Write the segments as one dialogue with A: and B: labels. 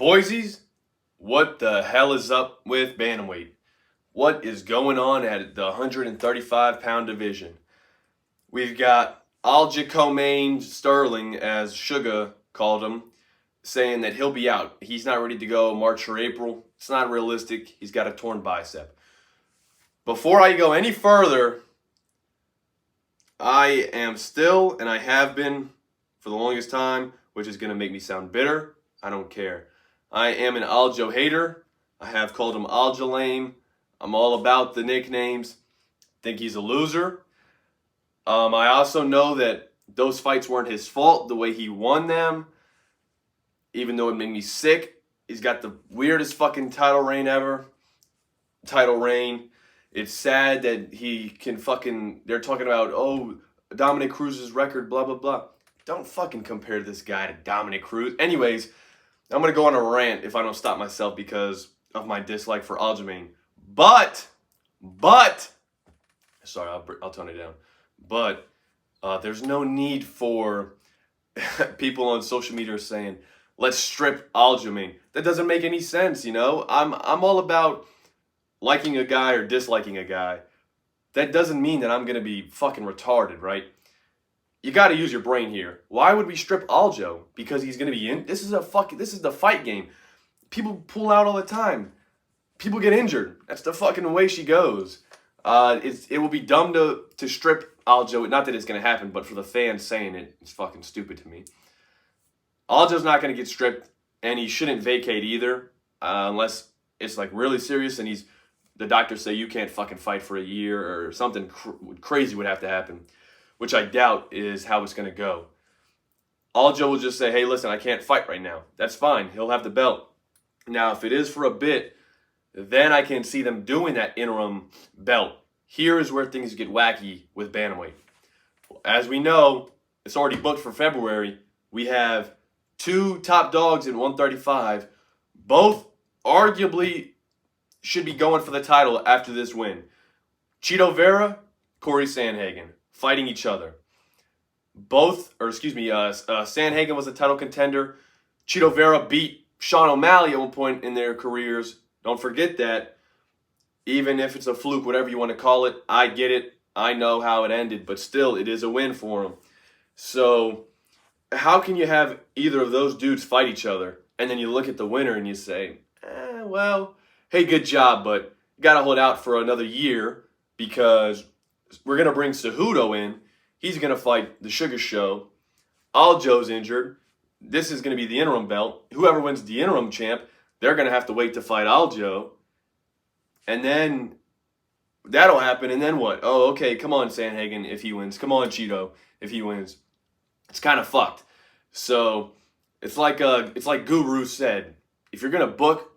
A: Boise's, what the hell is up with Bantamweight? What is going on at the 135-pound division? We've got Aljamain Sterling, as Sugar called him, saying that he'll be out. He's not ready to go March or April. It's not realistic. He's got a torn bicep. Before I go any further, I am still, and I have been for the longest time, which is going to make me sound bitter. I don't care. I am an Aljo hater. I have called him Aljamain. I'm all about the nicknames. Think he's a loser. I also know that those fights weren't his fault, the way he won them. Even though it made me sick. He's got the weirdest fucking title reign ever. It's sad that he can fucking... They're talking about, oh, Dominic Cruz's record, blah, blah, blah. Don't fucking compare this guy to Dominic Cruz. Anyways, I'm going to go on a rant if I don't stop myself because of my dislike for Aljamain. But, sorry, I'll tone it down. But there's no need for people on social media saying, let's strip Aljamain. That doesn't make any sense, you know? I'm all about liking a guy or disliking a guy. That doesn't mean that I'm going to be fucking retarded, right? You got to use your brain here. Why would we strip Aljo? Because he's going to be in. This is the fight game. People pull out all the time. People get injured. That's the fucking way she goes. It will be dumb to strip Aljo. Not that it's going to happen, but for the fans saying it, it's fucking stupid to me. Aljo's not going to get stripped, and he shouldn't vacate either, unless it's like really serious and the doctors say you can't fucking fight for a year or something crazy would have to happen, which I doubt is how it's going to go. Aljo will just say, hey, listen, I can't fight right now. That's fine. He'll have the belt. Now, if it is for a bit, then I can see them doing that interim belt. Here is where things get wacky with Bantamweight. As we know, it's already booked for February. We have two top dogs in 135. Both arguably should be going for the title after this win. Chito Vera, Cory Sandhagen, fighting each other. Sandhagen was a title contender. Chito Vera beat Sean O'Malley at one point in their careers. Don't forget that. Even if it's a fluke, whatever you want to call it, I get it. I know how it ended, but still, it is a win for him. So, how can you have either of those dudes fight each other, and then you look at the winner and you say, well, hey, good job, but you got to hold out for another year because we're going to bring Cejudo in. He's going to fight the Sugar Show. Aljo's injured. This is going to be the interim belt. Whoever wins the interim champ, they're going to have to wait to fight Aljo. And then that'll happen. And then what? Oh, okay, come on, Sandhagen, if he wins. Come on, Chito, if he wins. It's kind of fucked. So it's like Guru said, if you're going to book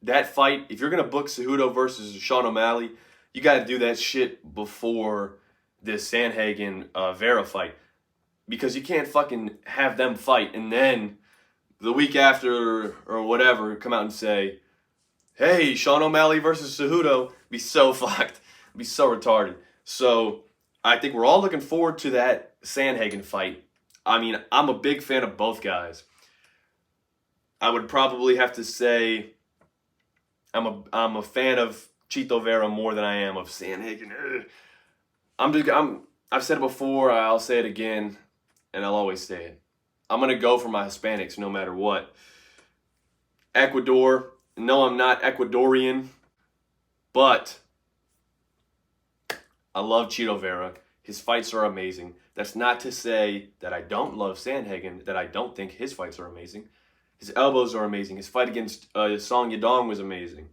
A: that fight, if you're going to book Cejudo versus Sean O'Malley, you got to do that shit before this Sandhagen Vera fight. Because you can't fucking have them fight and then the week after or whatever come out and say, hey, Sean O'Malley versus Cejudo. Be so fucked. Be so retarded. So I think we're all looking forward to that Sandhagen fight. I mean, I'm a big fan of both guys. I would probably have to say I'm a fan of Chito Vera more than I am of Sandhagen. I've said it before, I'll say it again, and I'll always say it. I'm going to go for my Hispanics no matter what. Ecuador, no, I'm not Ecuadorian, but I love Chito Vera. His fights are amazing. That's not to say that I don't love Sandhagen, that I don't think his fights are amazing. His elbows are amazing. His fight against Song Yadong was amazing.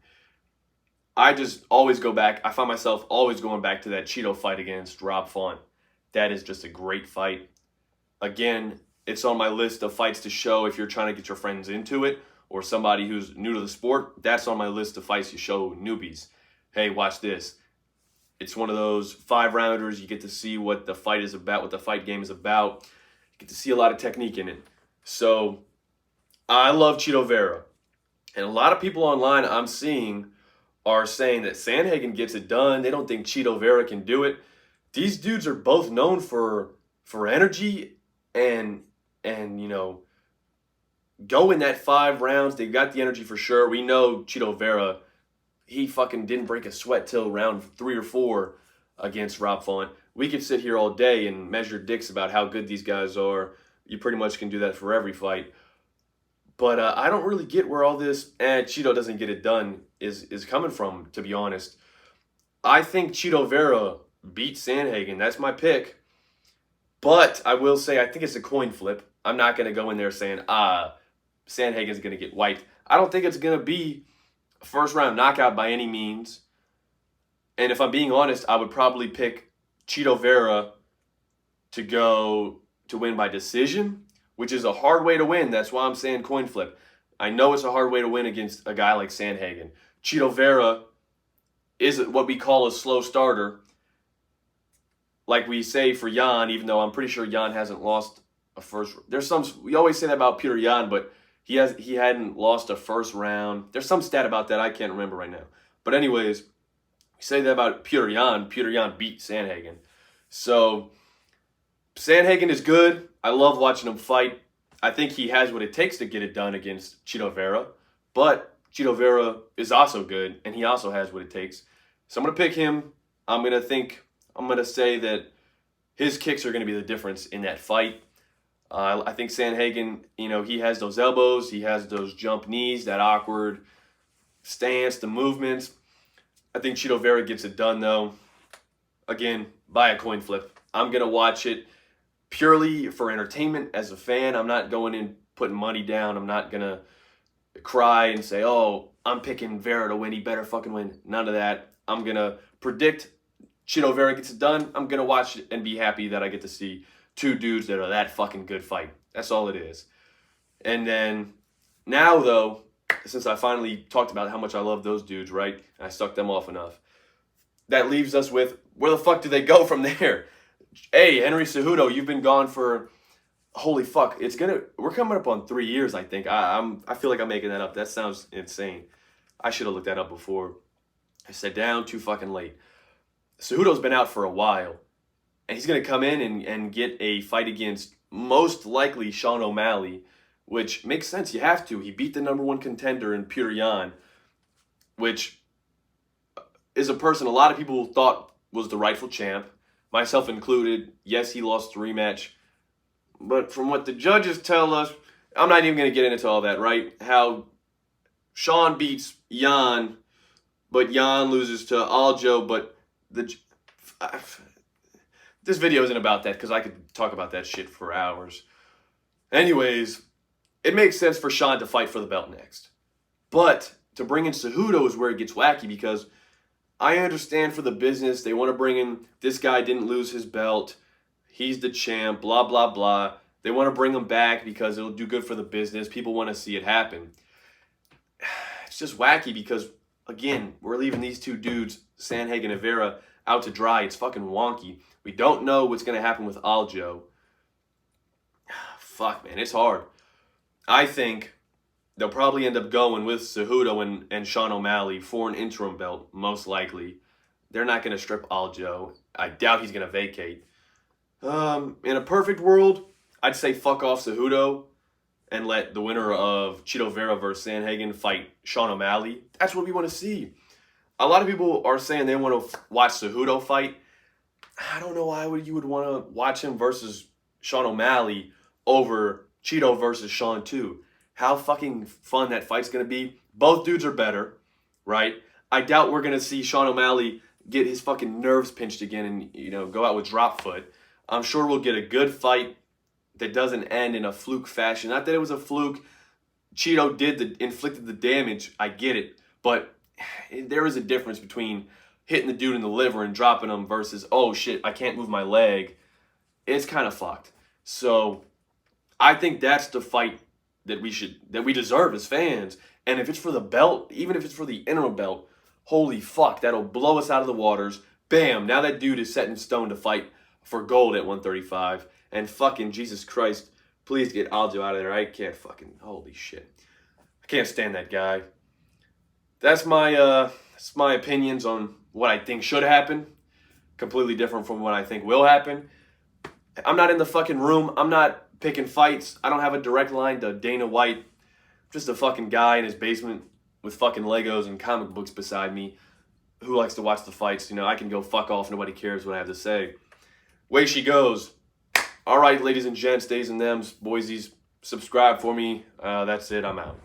A: I just always go back. I find myself always going back to that Chito fight against Rob Font. That is just a great fight. Again, it's on my list of fights to show if you're trying to get your friends into it or somebody who's new to the sport. That's on my list of fights to show newbies. Hey, watch this. It's one of those 5-rounders. You get to see what the fight is about, what the fight game is about. You get to see a lot of technique in it. So I love Chito Vera. And a lot of people online I'm seeing are saying that Sandhagen gets it done. They don't think Chito Vera can do it. These dudes are both known for energy and you know, go in that 5 rounds. They got the energy for sure. We know Chito Vera, he fucking didn't break a sweat till round 3 or 4 against Rob Font. We could sit here all day and measure dicks about how good these guys are. You pretty much can do that for every fight. But I don't really get where all this Chito doesn't get it done is coming from, to be honest. I think Chito Vera beat Sandhagen. That's my pick. But I will say I think it's a coin flip. I'm not going to go in there saying, Sandhagen's going to get wiped. I don't think it's going to be a first-round knockout by any means. And if I'm being honest, I would probably pick Chito Vera to win by decision, which is a hard way to win. That's why I'm saying coin flip. I know it's a hard way to win against a guy like Sandhagen. Chito Vera is what we call a slow starter. Like we say for Jan, even though I'm pretty sure Jan hasn't lost a first. We always say that about Peter Yan, but he hadn't lost a first round. There's some stat about that I can't remember right now. But anyways, we say that about Peter Yan. Peter Yan beat Sandhagen. So Sandhagen is good. I love watching him fight. I think he has what it takes to get it done against Chito Vera. But Chito Vera is also good, and he also has what it takes. So I'm going to pick him. I'm going to say that his kicks are going to be the difference in that fight. I think Sandhagen, he has those elbows, he has those jump knees, that awkward stance, the movements. I think Chito Vera gets it done, though. Again, by a coin flip. I'm going to watch it purely for entertainment as a fan. I'm not going in putting money down. I'm not going to cry and say, oh, I'm picking Vera to win. He better fucking win. None of that. I'm going to predict Chito Vera gets it done. I'm going to watch it and be happy that I get to see 2 dudes that are that fucking good fight. That's all it is. And then now, though, since I finally talked about how much I love those dudes, right? And I sucked them off enough. That leaves us with, where the fuck do they go from there? Hey, Henry Cejudo, you've been gone for, holy fuck, we're coming up on 3 years, I think. I feel like I'm making that up. That sounds insane. I should have looked that up before. I sat down too fucking late. Cejudo's been out for a while. And he's going to come in and get a fight against most likely Sean O'Malley, which makes sense. You have to. He beat the number 1 contender in Peter Yan, which is a person a lot of people thought was the rightful champ, myself included. Yes, he lost the rematch. But from what the judges tell us, I'm not even going to get into all that, right? How Sean beats Yan, but Yan loses to Aljo, but this video isn't about that because I could talk about that shit for hours. Anyways, it makes sense for Sean to fight for the belt next. But to bring in Cejudo is where it gets wacky, because I understand for the business, they want to bring in, this guy didn't lose his belt, he's the champ, blah, blah, blah. They want to bring him back because it'll do good for the business. People want to see it happen. It's just wacky because, again, we're leaving these 2 dudes, Sandhagen and Vera, out to dry. It's fucking wonky. We don't know what's going to happen with Aljo. Fuck, man, it's hard. I think they'll probably end up going with Cejudo and Sean O'Malley for an interim belt, most likely. They're not going to strip Aljo. I doubt he's going to vacate. In a perfect world, I'd say fuck off Cejudo and let the winner of Chito Vera versus Sandhagen fight Sean O'Malley. That's what we want to see. A lot of people are saying they want to watch Cejudo fight. I don't know why you would want to watch him versus Sean O'Malley over Chito versus Sean too. How fucking fun that fight's going to be. Both dudes are better, right? I doubt we're going to see Sean O'Malley get his fucking nerves pinched again and, go out with drop foot. I'm sure we'll get a good fight that doesn't end in a fluke fashion. Not that it was a fluke. Chito inflicted the damage. I get it. But there is a difference between hitting the dude in the liver and dropping him versus, oh shit, I can't move my leg. It's kind of fucked. So I think that's the fight that we deserve as fans. And if it's for the belt, even if it's for the interim belt, holy fuck, that'll blow us out of the waters. Bam, now that dude is set in stone to fight for gold at 135. And fucking Jesus Christ, please get Aljo out of there. I can't fucking, holy shit. I can't stand that guy. That's my opinions on what I think should happen. Completely different from what I think will happen. I'm not in the fucking room. I'm not picking fights. I don't have a direct line to Dana White. just a fucking guy in his basement with fucking Legos and comic books beside me who likes to watch the fights. You know, I can go fuck off. Nobody cares what I have to say. Way she goes. All right, ladies and gents, days and thems, boysies, subscribe for me. That's it. I'm out.